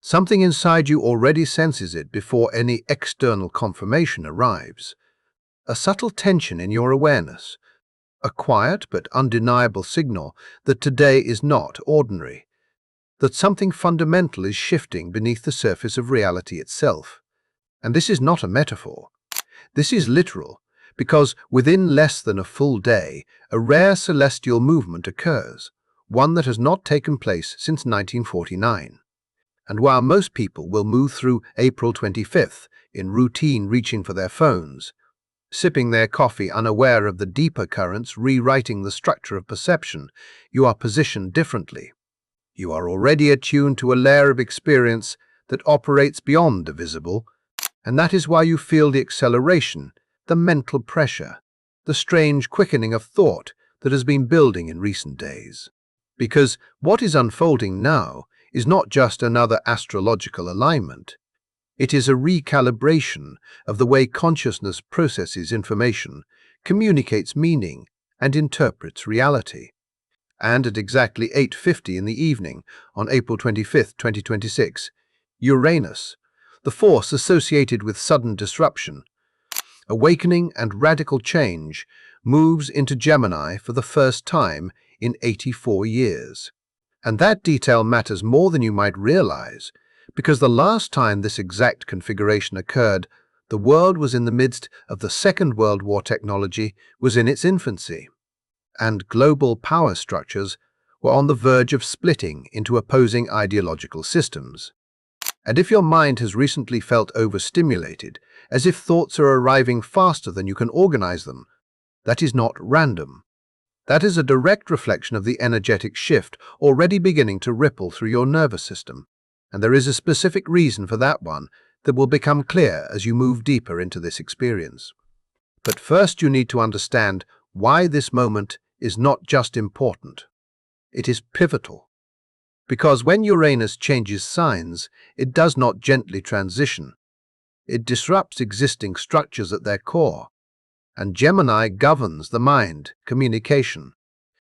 Something inside you already senses it before any external confirmation arrives. A subtle tension in your awareness, a quiet but undeniable signal that today is not ordinary, that something fundamental is shifting beneath the surface of reality itself. And this is not a metaphor. This is literal, because within less than a full day, a rare celestial movement occurs, one that has not taken place since 1949. And while most people will move through April 25th in routine reaching for their phones, sipping their coffee unaware of the deeper currents rewriting the structure of perception, you are positioned differently. You are already attuned to a layer of experience that operates beyond the visible, and that is why you feel the acceleration, the mental pressure, the strange quickening of thought that has been building in recent days. Because what is unfolding now is not just another astrological alignment. It is a recalibration of the way consciousness processes information, communicates meaning, and interprets reality. And at exactly 8:50 in the evening on April 25, 2026, Uranus, the force associated with sudden disruption, awakening and radical change, moves into Gemini for the first time in 84 years. And that detail matters more than you might realize, because the last time this exact configuration occurred, the world was in the midst of the Second World War. Technology was in its infancy, and global power structures were on the verge of splitting into opposing ideological systems. And if your mind has recently felt overstimulated, as if thoughts are arriving faster than you can organize them, that is not random. That is a direct reflection of the energetic shift already beginning to ripple through your nervous system. And there is a specific reason for that one that will become clear as you move deeper into this experience. But first you need to understand why this moment is not just important. It is pivotal. Because when Uranus changes signs, it does not gently transition. It disrupts existing structures at their core. And Gemini governs the mind, communication,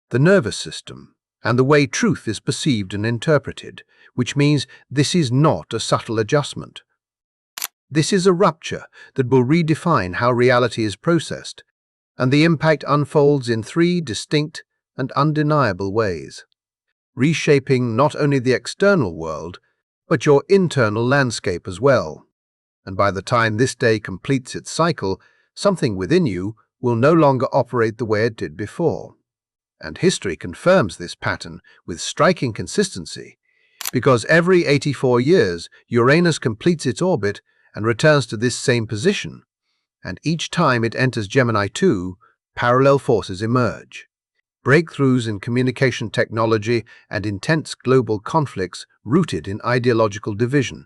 the nervous system, and the way truth is perceived and interpreted, which means this is not a subtle adjustment. This is a rupture that will redefine how reality is processed, and the impact unfolds in three distinct and undeniable ways, reshaping not only the external world, but your internal landscape as well. And by the time this day completes its cycle, something within you will no longer operate the way it did before. And history confirms this pattern with striking consistency, because every 84 years Uranus completes its orbit and returns to this same position, and each time it enters Gemini 2, parallel forces emerge. Breakthroughs in communication technology and intense global conflicts rooted in ideological division.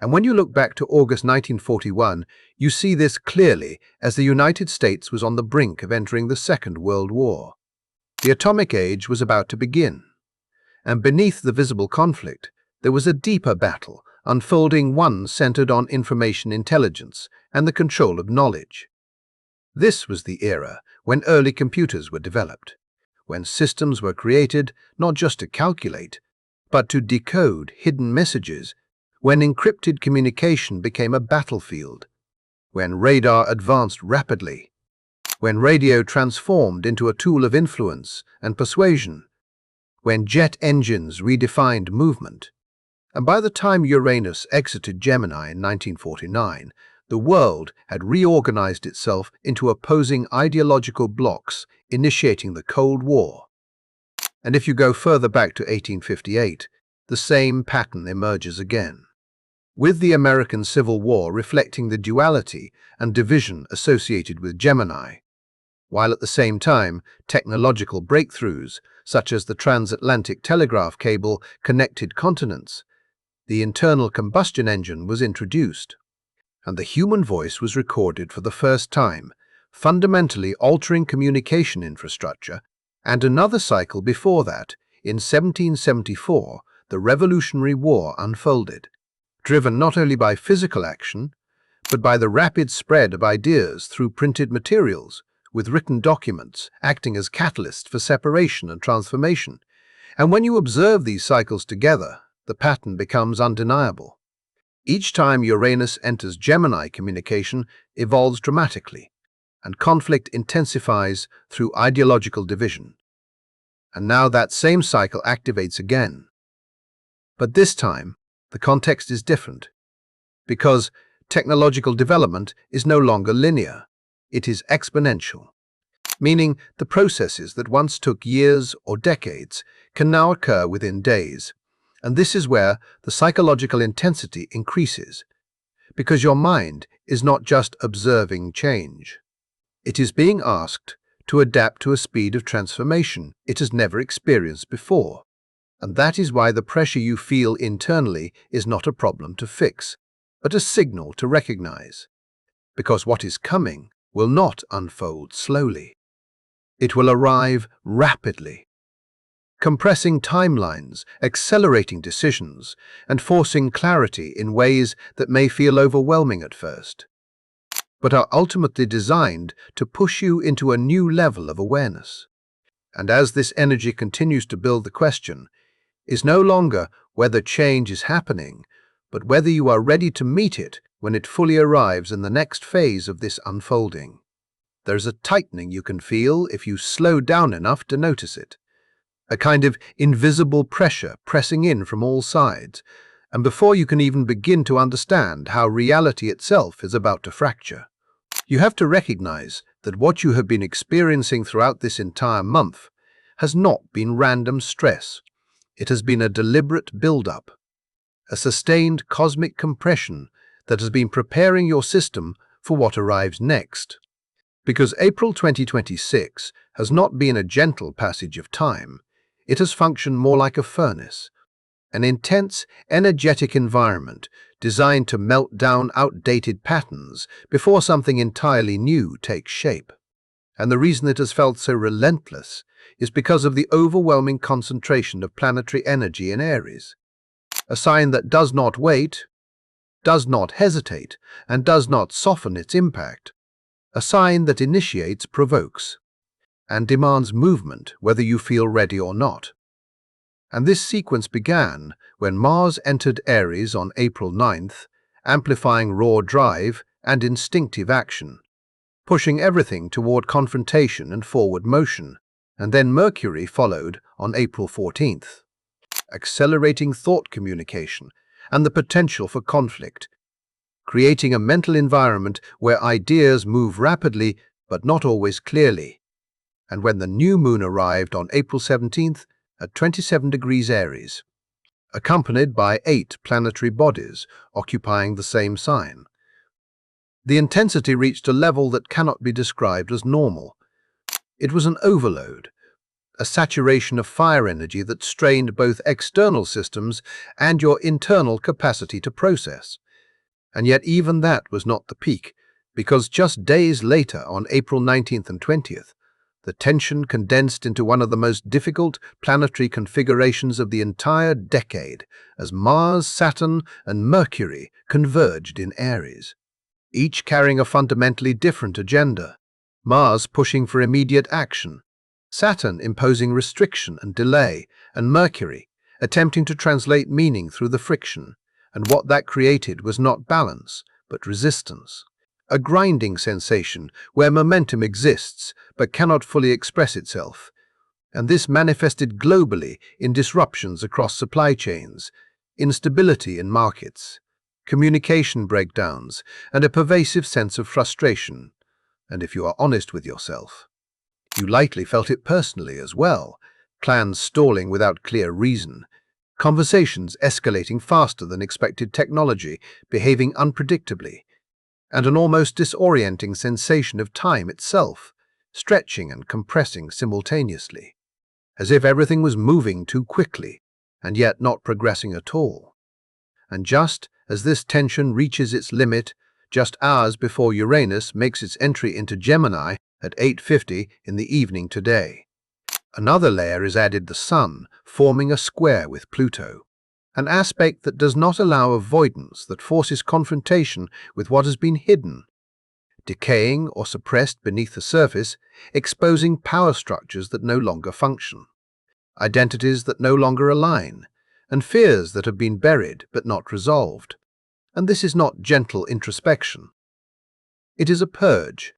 And when you look back to August 1941, you see this clearly as the United States was on the brink of entering the Second World War. The atomic age was about to begin, and beneath the visible conflict, there was a deeper battle unfolding, one centered on information intelligence and the control of knowledge. This was the era when early computers were developed, when systems were created not just to calculate, but to decode hidden messages, when encrypted communication became a battlefield, when radar advanced rapidly, when radio transformed into a tool of influence and persuasion, when jet engines redefined movement. And by the time Uranus exited Gemini in 1949, the world had reorganized itself into opposing ideological blocs, initiating the Cold War. And if you go further back to 1858, the same pattern emerges again, with the American Civil War reflecting the duality and division associated with Gemini, while at the same time technological breakthroughs, such as the transatlantic telegraph cable, connected continents. The internal combustion engine was introduced, and the human voice was recorded for the first time, fundamentally altering communication infrastructure. And another cycle before that, in 1774, the Revolutionary War unfolded, driven not only by physical action, but by the rapid spread of ideas through printed materials, with written documents acting as catalysts for separation and transformation. And when you observe these cycles together, the pattern becomes undeniable. Each time Uranus enters Gemini, communication evolves dramatically, and conflict intensifies through ideological division. And now that same cycle activates again. But this time, the context is different, because technological development is no longer linear. It is exponential, meaning the processes that once took years or decades can now occur within days. And this is where the psychological intensity increases, because your mind is not just observing change. It is being asked to adapt to a speed of transformation it has never experienced before. And that is why the pressure you feel internally is not a problem to fix, but a signal to recognize. Because what is coming will not unfold slowly. It will arrive rapidly, compressing timelines, accelerating decisions, and forcing clarity in ways that may feel overwhelming at first, but are ultimately designed to push you into a new level of awareness. And as this energy continues to build, the question is no longer whether change is happening, but whether you are ready to meet it when it fully arrives in the next phase of this unfolding. There's a tightening you can feel if you slow down enough to notice it. A kind of invisible pressure pressing in from all sides, and before you can even begin to understand how reality itself is about to fracture. You have to recognize that what you have been experiencing throughout this entire month has not been random stress. It has been a deliberate build-up, a sustained cosmic compression that has been preparing your system for what arrives next. Because April 2026 has not been a gentle passage of time, it has functioned more like a furnace, an intense, energetic environment designed to melt down outdated patterns before something entirely new takes shape. And the reason it has felt so relentless is because of the overwhelming concentration of planetary energy in Aries, a sign that does not wait, does not hesitate, and does not soften its impact, a sign that initiates, provokes, and demands movement whether you feel ready or not. And this sequence began when Mars entered Aries on April 9th, amplifying raw drive and instinctive action, pushing everything toward confrontation and forward motion. And then Mercury followed on April 14th, accelerating thought communication and the potential for conflict, creating a mental environment where ideas move rapidly but not always clearly. And when the new moon arrived on April 17th at 27 degrees Aries, accompanied by 8 planetary bodies occupying the same sign, the intensity reached a level that cannot be described as normal. It was an overload, a saturation of fire energy that strained both external systems and your internal capacity to process. And yet even that was not the peak, because just days later, on April 19th and 20th, the tension condensed into one of the most difficult planetary configurations of the entire decade as Mars, Saturn, and Mercury converged in Aries, each carrying a fundamentally different agenda. Mars pushing for immediate action, Saturn imposing restriction and delay, and Mercury attempting to translate meaning through the friction. And what that created was not balance, but resistance. A grinding sensation where momentum exists but cannot fully express itself. And this manifested globally in disruptions across supply chains, instability in markets, communication breakdowns, and a pervasive sense of frustration. And if you are honest with yourself, you likely felt it personally as well. Plans stalling without clear reason, conversations escalating faster than expected, technology behaving unpredictably, and an almost disorienting sensation of time itself stretching and compressing simultaneously, as if everything was moving too quickly and yet not progressing at all. And just as this tension reaches its limit, just hours before Uranus makes its entry into Gemini at 8:50 in the evening today, another layer is added: the Sun forming a square with Pluto, an aspect that does not allow avoidance, that forces confrontation with what has been hidden, decaying or suppressed beneath the surface, exposing power structures that no longer function, identities that no longer align, and fears that have been buried but not resolved. And this is not gentle introspection. It is a purge,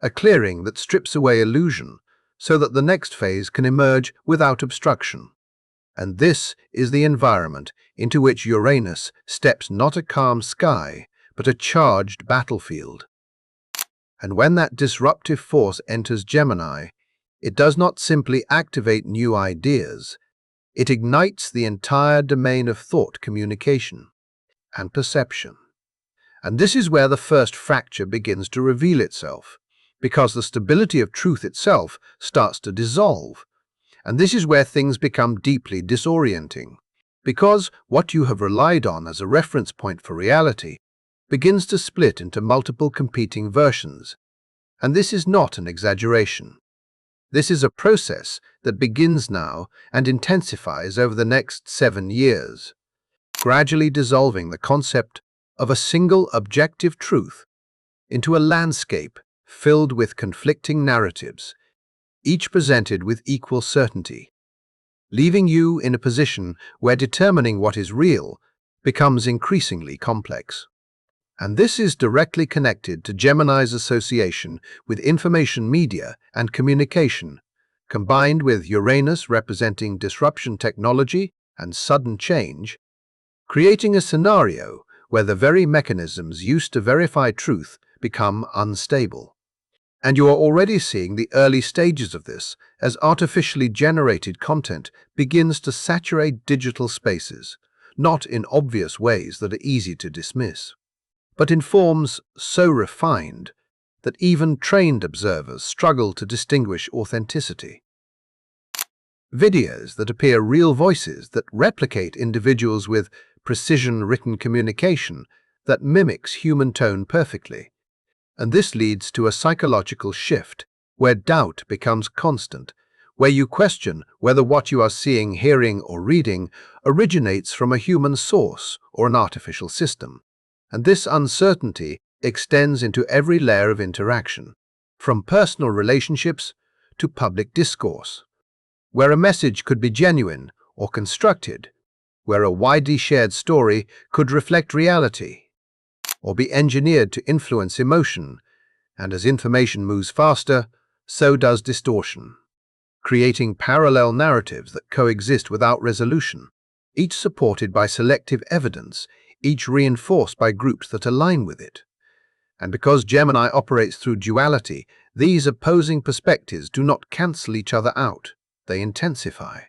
a clearing that strips away illusion so that the next phase can emerge without obstruction. And this is the environment into which Uranus steps, not a calm sky, but a charged battlefield. And when that disruptive force enters Gemini, it does not simply activate new ideas, it ignites the entire domain of thought, communication, and perception. And this is where the first fracture begins to reveal itself, because the stability of truth itself starts to dissolve. And this is where things become deeply disorienting, because what you have relied on as a reference point for reality begins to split into multiple competing versions. And this is not an exaggeration. This is a process that begins now and intensifies over the next 7 years, gradually dissolving the concept of a single objective truth into a landscape filled with conflicting narratives, each presented with equal certainty, leaving you in a position where determining what is real becomes increasingly complex. And this is directly connected to Gemini's association with information media and communication, combined with Uranus representing disruption technology and sudden change, creating a scenario where the very mechanisms used to verify truth become unstable. And you are already seeing the early stages of this as artificially generated content begins to saturate digital spaces, not in obvious ways that are easy to dismiss, but in forms so refined that even trained observers struggle to distinguish authenticity. Videos that appear real, voices that replicate individuals with precision written communication that mimics human tone perfectly. And this leads to a psychological shift where doubt becomes constant, where you question whether what you are seeing, hearing, or reading originates from a human source or an artificial system. And this uncertainty extends into every layer of interaction, from personal relationships to public discourse, where a message could be genuine or constructed, where a widely shared story could reflect reality or be engineered to influence emotion. And as information moves faster, so does distortion, creating parallel narratives that coexist without resolution, each supported by selective evidence, each reinforced by groups that align with it. And because Gemini operates through duality, these opposing perspectives do not cancel each other out, they intensify,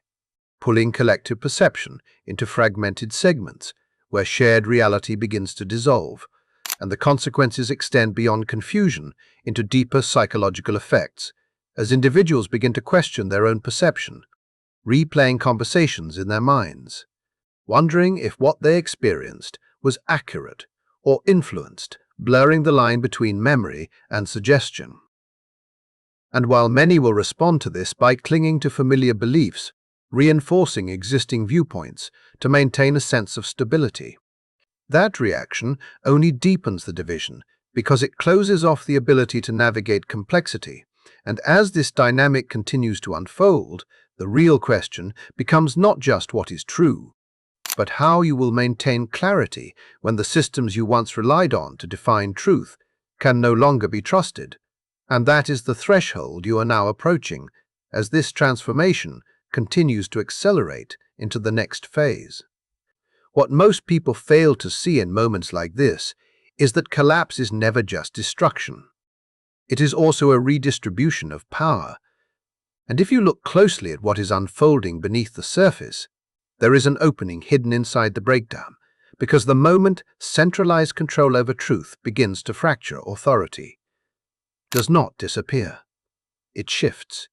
pulling collective perception into fragmented segments where shared reality begins to dissolve, and the consequences extend beyond confusion into deeper psychological effects as individuals begin to question their own perception, replaying conversations in their minds, wondering if what they experienced was accurate or influenced, blurring the line between memory and suggestion. And while many will respond to this by clinging to familiar beliefs, reinforcing existing viewpoints to maintain a sense of stability, that reaction only deepens the division because it closes off the ability to navigate complexity. And as this dynamic continues to unfold, the real question becomes not just what is true, but how you will maintain clarity when the systems you once relied on to define truth can no longer be trusted. And that is the threshold you are now approaching as this transformation continues to accelerate into the next phase. What most people fail to see in moments like this is that collapse is never just destruction. It is also a redistribution of power. And if you look closely at what is unfolding beneath the surface, there is an opening hidden inside the breakdown, because the moment centralized control over truth begins to fracture, authority does not disappear. It shifts.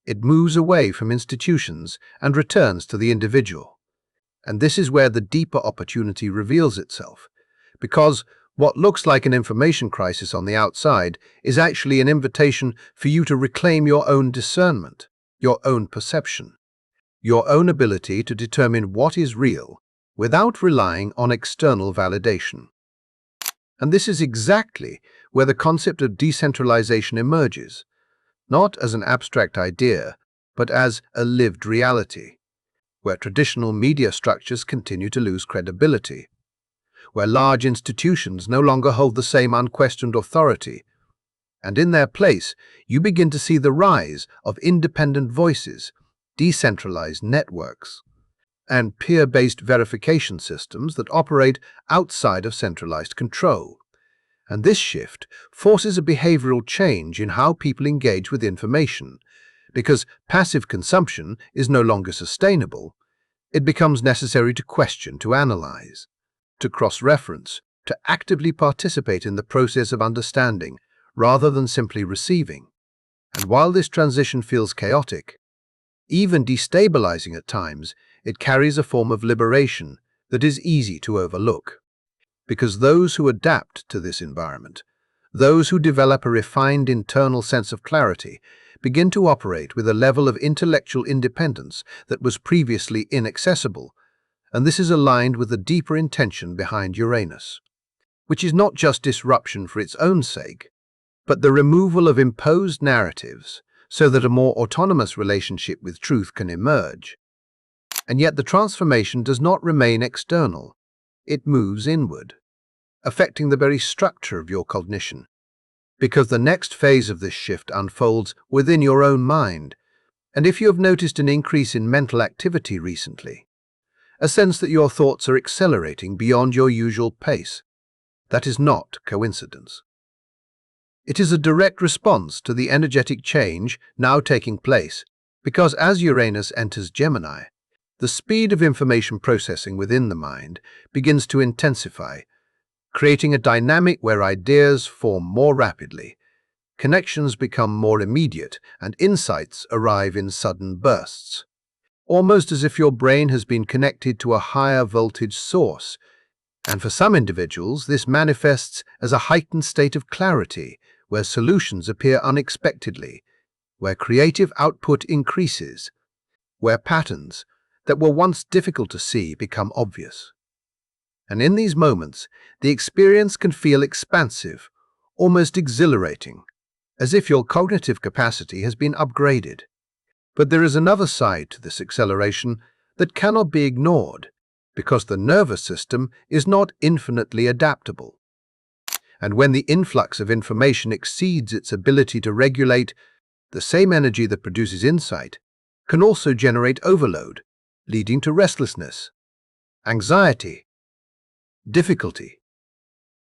It moves away from institutions and returns to the individual. And this is where the deeper opportunity reveals itself, because what looks like an information crisis on the outside is actually an invitation for you to reclaim your own discernment, your own perception, your own ability to determine what is real without relying on external validation. And this is exactly where the concept of decentralization emerges, not as an abstract idea, but as a lived reality. where traditional media structures continue to lose credibility, where large institutions no longer hold the same unquestioned authority, and in their place, you begin to see the rise of independent voices, decentralized networks, and peer-based verification systems that operate outside of centralized control. And this shift forces a behavioral change in how people engage with information, because passive consumption is no longer sustainable. It becomes necessary to question, to analyze, to cross-reference, to actively participate in the process of understanding, rather than simply receiving. And while this transition feels chaotic, even destabilizing at times, it carries a form of liberation that is easy to overlook. Because those who adapt to this environment, those who develop a refined internal sense of clarity, begin to operate with a level of intellectual independence that was previously inaccessible, and this is aligned with the deeper intention behind Uranus, which is not just disruption for its own sake, but the removal of imposed narratives so that a more autonomous relationship with truth can emerge. And yet the transformation does not remain external. It moves inward, affecting the very structure of your cognition. Because the next phase of this shift unfolds within your own mind. And if you have noticed an increase in mental activity recently, a sense that your thoughts are accelerating beyond your usual pace, that is not coincidence. It is a direct response to the energetic change now taking place, because as Uranus enters Gemini, the speed of information processing within the mind begins to intensify, creating a dynamic where ideas form more rapidly, connections become more immediate, and insights arrive in sudden bursts. Almost as if your brain has been connected to a higher voltage source. And for some individuals, this manifests as a heightened state of clarity, where solutions appear unexpectedly, where creative output increases, where patterns that were once difficult to see become obvious. And in these moments, the experience can feel expansive, almost exhilarating, as if your cognitive capacity has been upgraded. But there is another side to this acceleration that cannot be ignored, because the nervous system is not infinitely adaptable. And when the influx of information exceeds its ability to regulate, the same energy that produces insight can also generate overload, leading to restlessness, anxiety, difficulty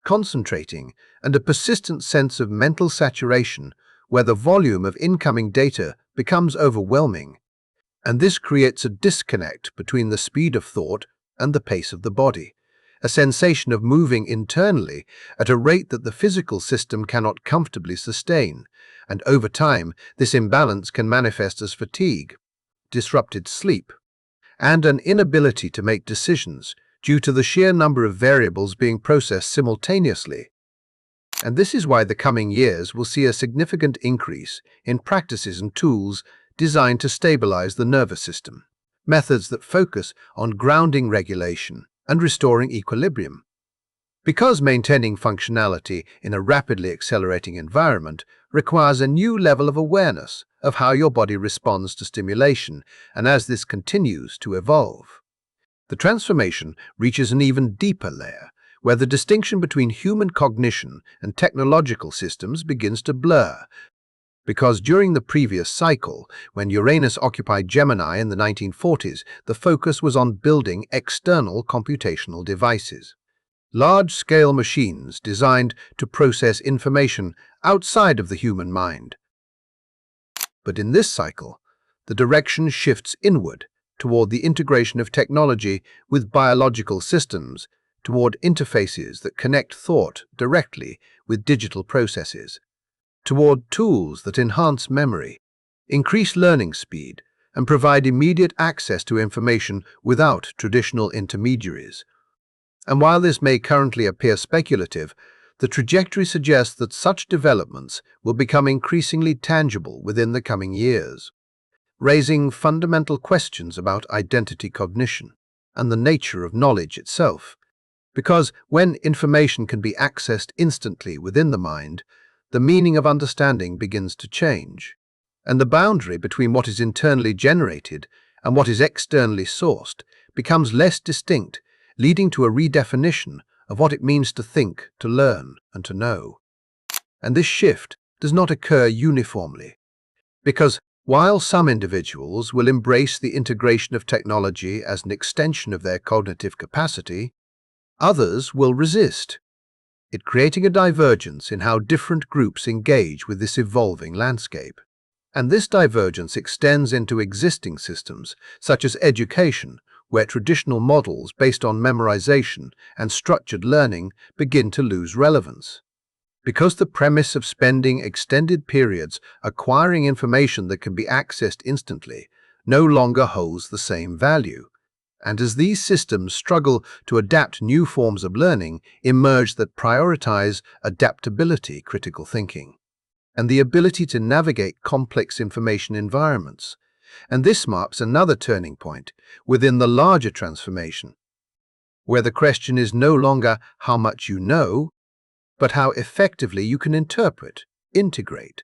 concentrating, and a persistent sense of mental saturation where the volume of incoming data becomes overwhelming. And this creates a disconnect between the speed of thought and the pace of the body, a sensation of moving internally at a rate that the physical system cannot comfortably sustain. And over time, this imbalance can manifest as fatigue, disrupted sleep, and an inability to make decisions due to the sheer number of variables being processed simultaneously. And this is why the coming years will see a significant increase in practices and tools designed to stabilize the nervous system, methods that focus on grounding regulation and restoring equilibrium. Because maintaining functionality in a rapidly accelerating environment requires a new level of awareness of how your body responds to stimulation, and as this continues to evolve, the transformation reaches an even deeper layer, where the distinction between human cognition and technological systems begins to blur. Because during the previous cycle, when Uranus occupied Gemini in the 1940s, the focus was on building external computational devices, large-scale machines designed to process information outside of the human mind. But in this cycle, the direction shifts inward, toward the integration of technology with biological systems, toward interfaces that connect thought directly with digital processes, toward tools that enhance memory, increase learning speed, and provide immediate access to information without traditional intermediaries. And while this may currently appear speculative, the trajectory suggests that such developments will become increasingly tangible within the coming years, raising fundamental questions about identity cognition and the nature of knowledge itself. Because when information can be accessed instantly within the mind, the meaning of understanding begins to change, and the boundary between what is internally generated and what is externally sourced becomes less distinct, leading to a redefinition of what it means to think, to learn, and to know. And this shift does not occur uniformly, because while some individuals will embrace the integration of technology as an extension of their cognitive capacity, others will resist, it creating a divergence in how different groups engage with this evolving landscape. And this divergence extends into existing systems, such as education, where traditional models based on memorization and structured learning begin to lose relevance. Because the premise of spending extended periods acquiring information that can be accessed instantly no longer holds the same value. And as these systems struggle to adapt new forms of learning, emerge that prioritize adaptability, critical thinking, and the ability to navigate complex information environments. And this marks another turning point within the larger transformation, where the question is no longer how much you know, but how effectively you can interpret, integrate,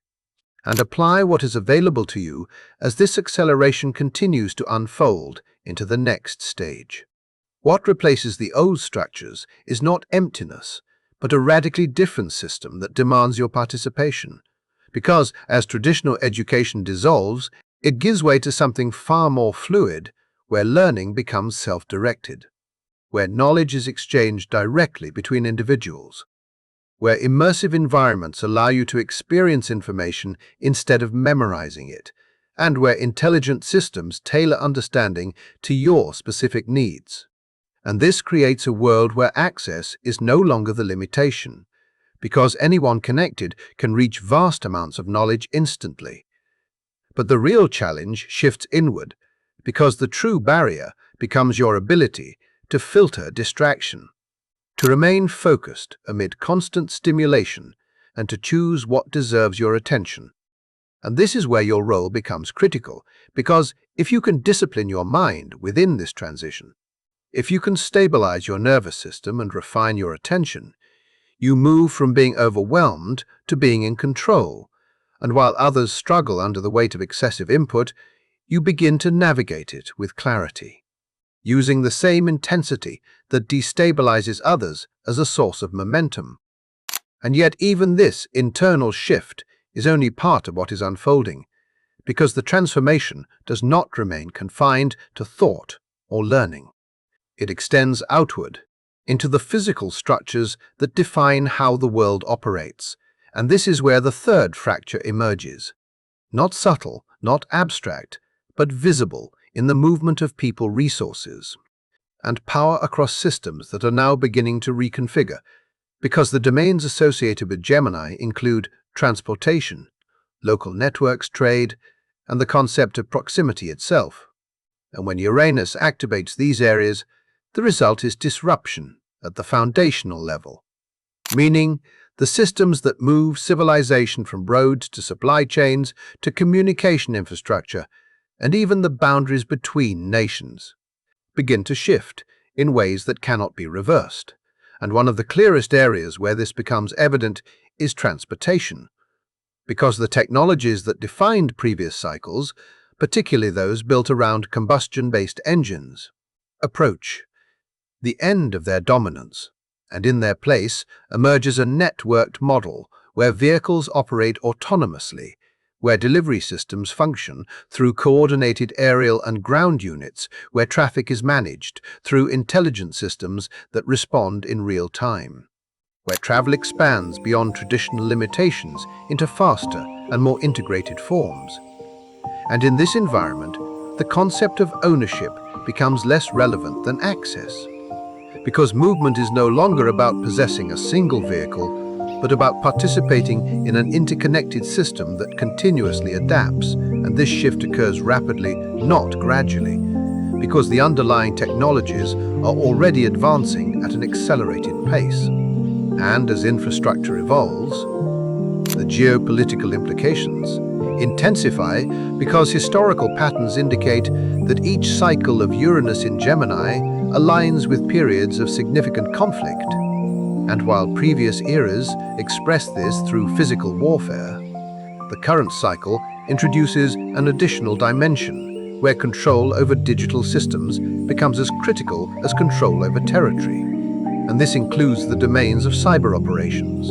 and apply what is available to you as this acceleration continues to unfold into the next stage. What replaces the old structures is not emptiness, but a radically different system that demands your participation. Because as traditional education dissolves, it gives way to something far more fluid, where learning becomes self-directed, where knowledge is exchanged directly between individuals, where immersive environments allow you to experience information instead of memorizing it, and where intelligent systems tailor understanding to your specific needs. And this creates a world where access is no longer the limitation, because anyone connected can reach vast amounts of knowledge instantly. But the real challenge shifts inward, because the true barrier becomes your ability to filter distraction, to remain focused amid constant stimulation, and to choose what deserves your attention. And this is where your role becomes critical, because if you can discipline your mind within this transition, if you can stabilize your nervous system and refine your attention, you move from being overwhelmed to being in control. And while others struggle under the weight of excessive input, you begin to navigate it with clarity, using the same intensity that destabilizes others as a source of momentum. And yet even this internal shift is only part of what is unfolding, because the transformation does not remain confined to thought or learning. It extends outward into the physical structures that define how the world operates. And this is where the third fracture emerges. Not subtle, not abstract, but visible in the movement of people, resources, and power across systems that are now beginning to reconfigure, because the domains associated with Gemini include transportation, local networks, trade, and the concept of proximity itself. And when Uranus activates these areas, the result is disruption at the foundational level, meaning the systems that move civilization from roads to supply chains to communication infrastructure, and even the boundaries between nations, begin to shift in ways that cannot be reversed. And one of the clearest areas where this becomes evident is transportation, because the technologies that defined previous cycles, particularly those built around combustion-based engines, approach the end of their dominance, and in their place emerges a networked model where vehicles operate autonomously, where delivery systems function through coordinated aerial and ground units, where traffic is managed through intelligent systems that respond in real time, where travel expands beyond traditional limitations into faster and more integrated forms. And in this environment, the concept of ownership becomes less relevant than access, because movement is no longer about possessing a single vehicle, but about participating in an interconnected system that continuously adapts. And this shift occurs rapidly, not gradually, because the underlying technologies are already advancing at an accelerated pace. And as infrastructure evolves, the geopolitical implications intensify, because historical patterns indicate that each cycle of Uranus in Gemini aligns with periods of significant conflict. And while previous eras expressed this through physical warfare, the current cycle introduces an additional dimension, where control over digital systems becomes as critical as control over territory. And this includes the domains of cyber operations,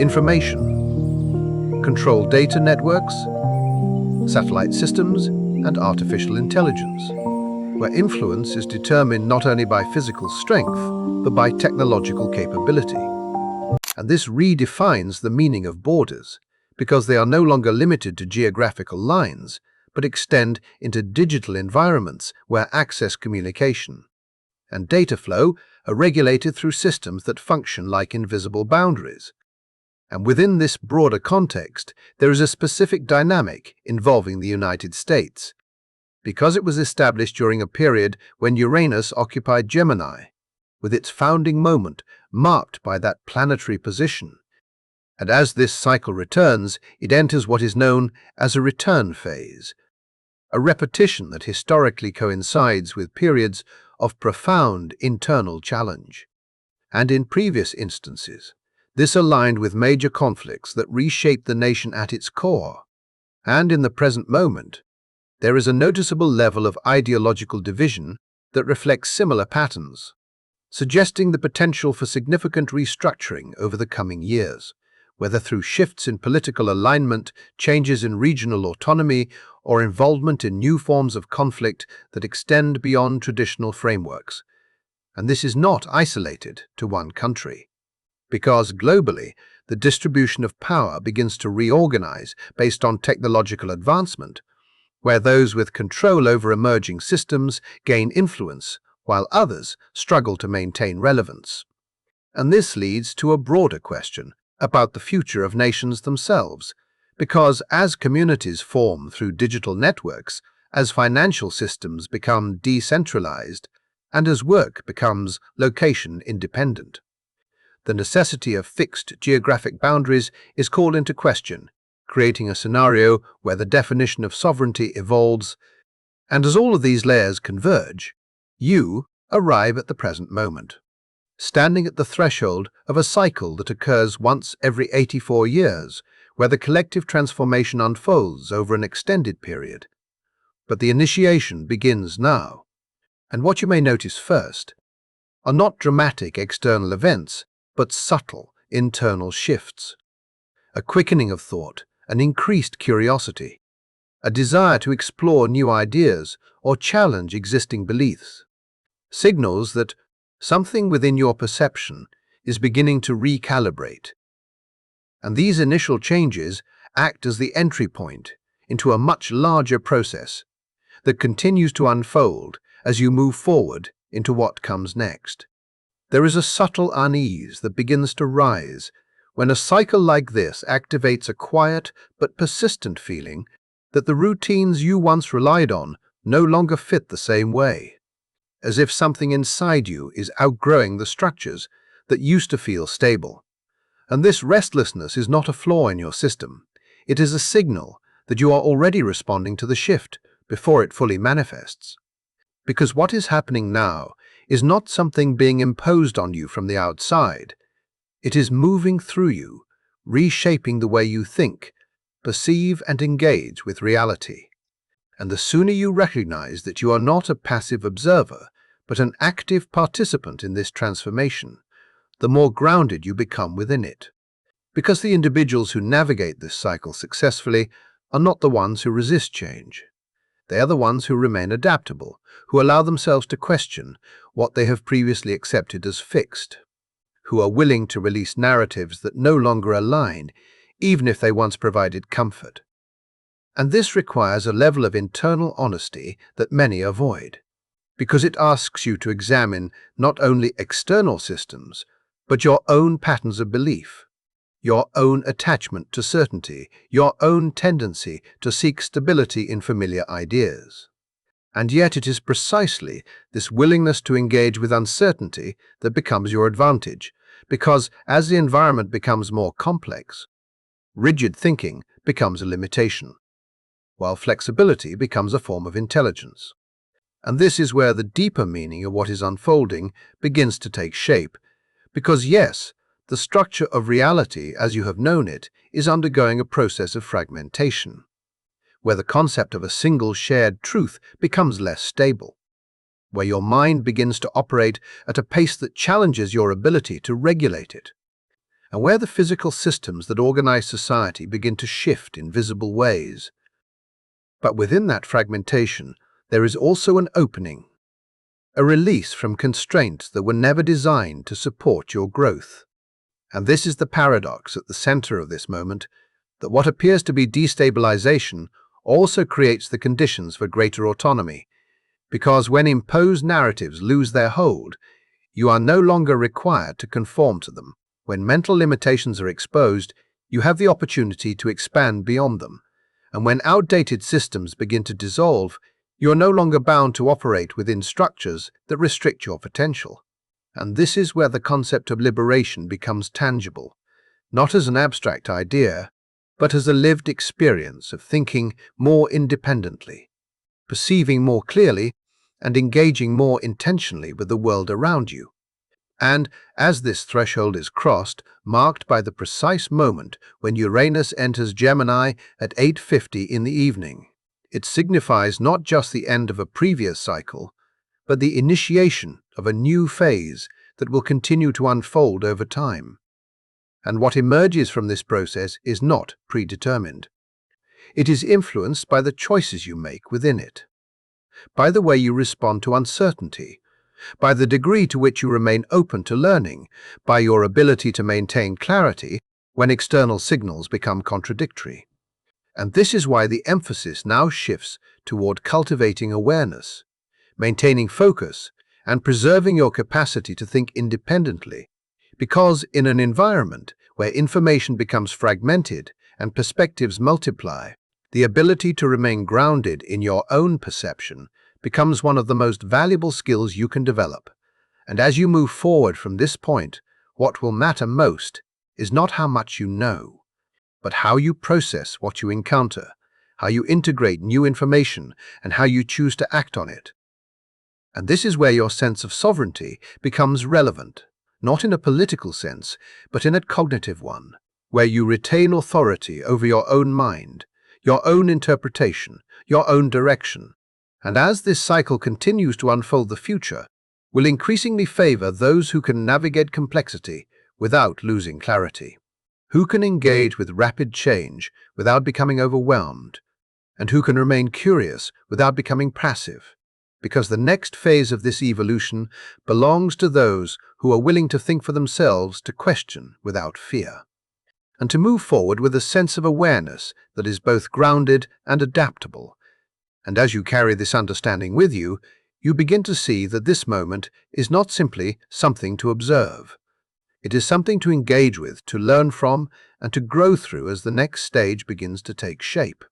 information, controlled data networks, satellite systems, and artificial intelligence, where influence is determined not only by physical strength, but by technological capability. And this redefines the meaning of borders, because they are no longer limited to geographical lines, but extend into digital environments where access, communication, and data flow are regulated through systems that function like invisible boundaries. And within this broader context, there is a specific dynamic involving the United States, because it was established during a period when Uranus occupied Gemini, with its founding moment marked by that planetary position. And as this cycle returns, it enters what is known as a return phase, a repetition that historically coincides with periods of profound internal challenge. And in previous instances, this aligned with major conflicts that reshaped the nation at its core. And in the present moment, there is a noticeable level of ideological division that reflects similar patterns, suggesting the potential for significant restructuring over the coming years, whether through shifts in political alignment, changes in regional autonomy, or involvement in new forms of conflict that extend beyond traditional frameworks. And this is not isolated to one country, because globally, the distribution of power begins to reorganize based on technological advancement, where those with control over emerging systems gain influence, while others struggle to maintain relevance. And this leads to a broader question about the future of nations themselves, because as communities form through digital networks, as financial systems become decentralized, and as work becomes location-independent, the necessity of fixed geographic boundaries is called into question, creating a scenario where the definition of sovereignty evolves. And as all of these layers converge, you arrive at the present moment, standing at the threshold of a cycle that occurs once every 84 years, where the collective transformation unfolds over an extended period. But the initiation begins now, and what you may notice first are not dramatic external events, but subtle internal shifts, a quickening of thought, an increased curiosity, a desire to explore new ideas or challenge existing beliefs, signals that something within your perception is beginning to recalibrate. And these initial changes act as the entry point into a much larger process that continues to unfold as you move forward into what comes next. There is a subtle unease that begins to rise when a cycle like this activates a quiet but persistent feeling that the routines you once relied on no longer fit the same way, as if something inside you is outgrowing the structures that used to feel stable. And this restlessness is not a flaw in your system. It is a signal that you are already responding to the shift before it fully manifests. Because what is happening now is not something being imposed on you from the outside. It is moving through you, reshaping the way you think, perceive, and engage with reality. And the sooner you recognize that you are not a passive observer, but an active participant in this transformation, the more grounded you become within it. Because the individuals who navigate this cycle successfully are not the ones who resist change. They are the ones who remain adaptable, who allow themselves to question what they have previously accepted as fixed, who are willing to release narratives that no longer align, even if they once provided comfort. And this requires a level of internal honesty that many avoid, because it asks you to examine not only external systems, but your own patterns of belief, your own attachment to certainty, your own tendency to seek stability in familiar ideas. And yet it is precisely this willingness to engage with uncertainty that becomes your advantage, because as the environment becomes more complex, rigid thinking becomes a limitation, while flexibility becomes a form of intelligence. And this is where the deeper meaning of what is unfolding begins to take shape, because yes, the structure of reality as you have known it is undergoing a process of fragmentation, where the concept of a single shared truth becomes less stable, where your mind begins to operate at a pace that challenges your ability to regulate it, and where the physical systems that organize society begin to shift in visible ways. But within that fragmentation, there is also an opening, a release from constraints that were never designed to support your growth. And this is the paradox at the center of this moment, that what appears to be destabilization also creates the conditions for greater autonomy, because when imposed narratives lose their hold, you are no longer required to conform to them. When mental limitations are exposed, you have the opportunity to expand beyond them. And when outdated systems begin to dissolve, you are no longer bound to operate within structures that restrict your potential. And this is where the concept of liberation becomes tangible, not as an abstract idea, but as a lived experience of thinking more independently, perceiving more clearly, and engaging more intentionally with the world around you. And as this threshold is crossed, marked by the precise moment when Uranus enters Gemini at 8:50 in the evening, it signifies not just the end of a previous cycle, but the initiation of a new phase that will continue to unfold over time. And what emerges from this process is not predetermined. It is influenced by the choices you make within it, by the way you respond to uncertainty, by the degree to which you remain open to learning, by your ability to maintain clarity when external signals become contradictory. And this is why the emphasis now shifts toward cultivating awareness, maintaining focus, and preserving your capacity to think independently. Because in an environment where information becomes fragmented and perspectives multiply, the ability to remain grounded in your own perception becomes one of the most valuable skills you can develop. And as you move forward from this point, what will matter most is not how much you know, but how you process what you encounter, how you integrate new information, and how you choose to act on it. And this is where your sense of sovereignty becomes relevant, not in a political sense, but in a cognitive one, where you retain authority over your own mind, your own interpretation, your own direction. And as this cycle continues to unfold, the future will increasingly favor those who can navigate complexity without losing clarity, who can engage with rapid change without becoming overwhelmed, and who can remain curious without becoming passive. Because the next phase of this evolution belongs to those who are willing to think for themselves, to question without fear, and to move forward with a sense of awareness that is both grounded and adaptable. And as you carry this understanding with you, you begin to see that this moment is not simply something to observe. It is something to engage with, to learn from, and to grow through as the next stage begins to take shape.